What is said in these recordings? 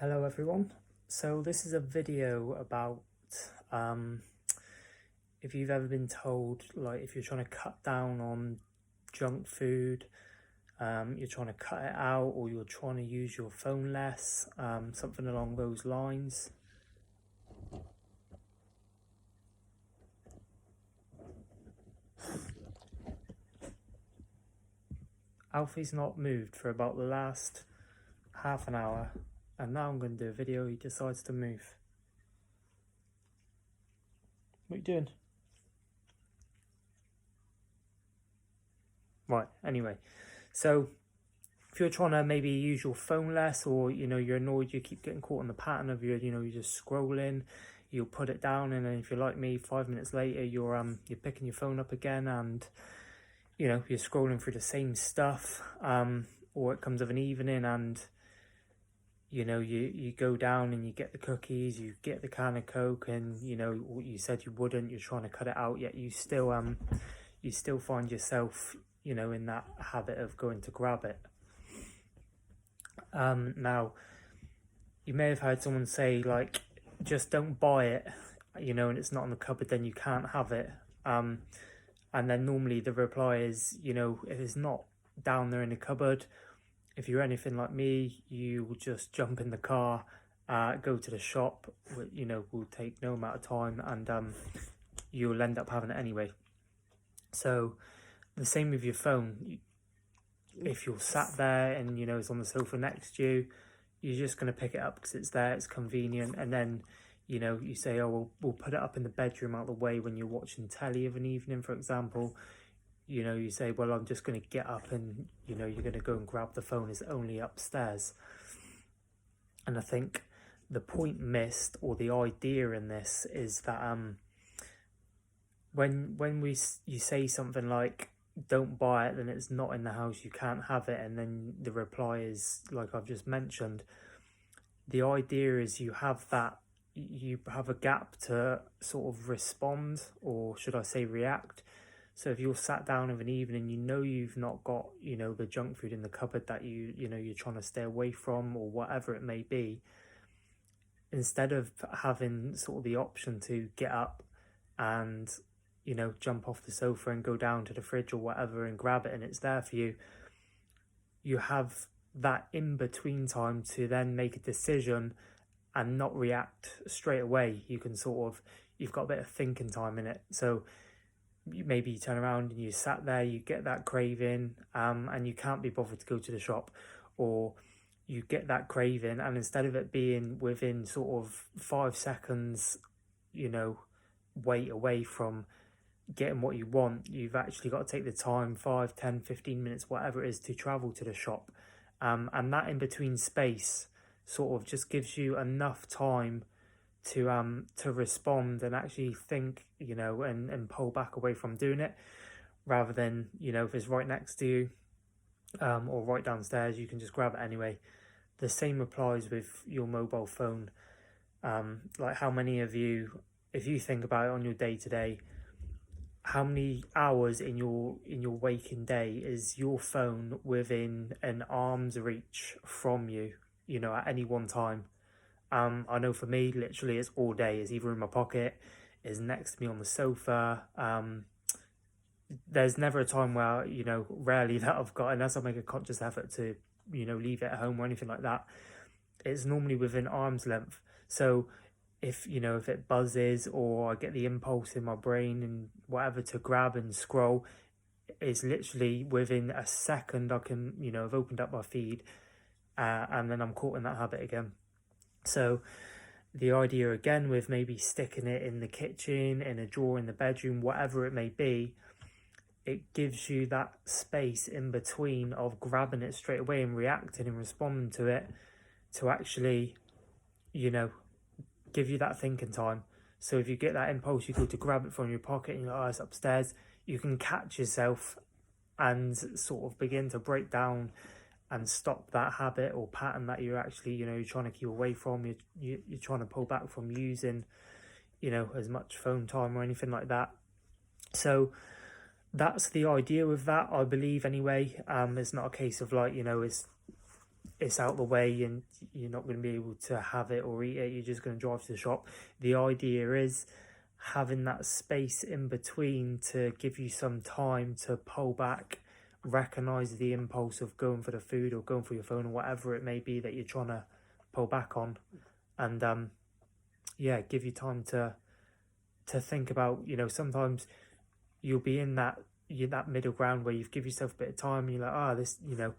Hello everyone. So this is a video about if you've ever been told, like, if you're trying to cut down on junk food, you're trying to cut it out, or you're trying to use your phone less, something along those lines. Alfie's not moved for about the last half an hour, and now I'm going to do a video. He decides to move. What are you doing? Right, anyway, so if you're trying to maybe use your phone less, or you're annoyed you keep getting caught in the pattern of you're just scrolling, you'll put it down, and then if you're like me, 5 minutes later you're picking your phone up again, and you're scrolling through the same stuff, or it comes of an evening, and you go down and you get the cookies, you get the can of Coke, and what you said you wouldn't, you're trying to cut it out, yet you still find yourself in that habit of going to grab it. Now, you may have heard someone say, like, just don't buy it, and it's not in the cupboard, then you can't have it. And then normally the reply is, if it's not down there in the cupboard, if you're anything like me, you will just jump in the car, go to the shop, will take no amount of time, and you'll end up having it anyway. So the same with your phone. If you're sat there and it's on the sofa next to you, you're just going to pick it up because it's there, it's convenient, and then you say, oh, we'll put it up in the bedroom out of the way when you're watching telly of an evening, for example. You say, well, I'm just going to get up, and you're going to go and grab the phone, it's only upstairs. And I think the point missed, or the idea in this, is that when you say something like, don't buy it, then it's not in the house, you can't have it, and then the reply is like I've just mentioned, the idea is you have a gap to sort of respond, or should I say react. So if you're sat down of an evening, you've not got the junk food in the cupboard that you're trying to stay away from, or whatever it may be, instead of having sort of the option to get up and jump off the sofa and go down to the fridge or whatever and grab it, and it's there for you, you have that in-between time to then make a decision and not react straight away. You can you've got a bit of thinking time in it. So maybe you turn around and you sat there, you get that craving, and you can't be bothered to go to the shop, or you get that craving, and instead of it being within sort of 5 seconds, wait away from getting what you want, you've actually got to take the time, 5, 10, 15 minutes, whatever it is, to travel to the shop. And that in between space sort of just gives you enough time to respond and actually think, and pull back away from doing it, rather than, if it's right next to you, or right downstairs, you can just grab it anyway. The same applies with your mobile phone. Like, how many of you, if you think about it on your day-to-day, how many hours in your waking day is your phone within an arm's reach from you, at any one time? I know for me, literally, it's all day. It's either in my pocket, is next to me on the sofa. There's never a time where, rarely that I've got, unless I make a conscious effort to, leave it at home or anything like that, it's normally within arm's length. So if it buzzes, or I get the impulse in my brain and whatever to grab and scroll, it's literally within a second I can, have opened up my feed, and then I'm caught in that habit again. So the idea again with maybe sticking it in the kitchen, in a drawer in the bedroom, whatever it may be, it gives you that space in between of grabbing it straight away and reacting and responding to it, to actually, give you that thinking time. So if you get that impulse, you go to grab it from your pocket and you're like, oh, it's upstairs, you can catch yourself and sort of begin to break down and stop that habit or pattern that you're actually, you're trying to keep away from. You're trying to pull back from using, as much phone time or anything like that. So that's the idea with that, I believe, anyway. It's not a case of like, it's it's out the way and you're not going to be able to have it or eat it, you're just going to drive to the shop. The idea is having that space in between to give you some time to pull back, recognize the impulse of going for the food or going for your phone or whatever it may be that you're trying to pull back on, and yeah, give you time to think about, you know, sometimes you'll be in that middle ground where you've give yourself a bit of time and you're like, this, you know,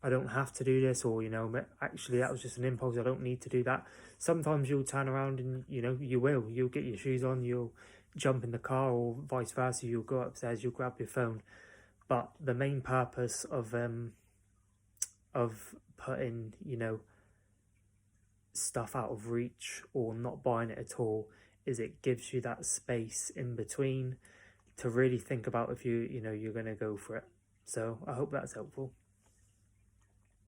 I don't have to do this, or, you know, actually that was just an impulse, I don't need to do that. Sometimes you'll turn around and, you know, you'll get your shoes on, you'll jump in the car, or vice versa, you'll go upstairs, you'll grab your phone. But the main purpose of putting, you know, stuff out of reach or not buying it at all is it gives you that space in between to really think about if you know, you're going to go for it. So I hope that's helpful.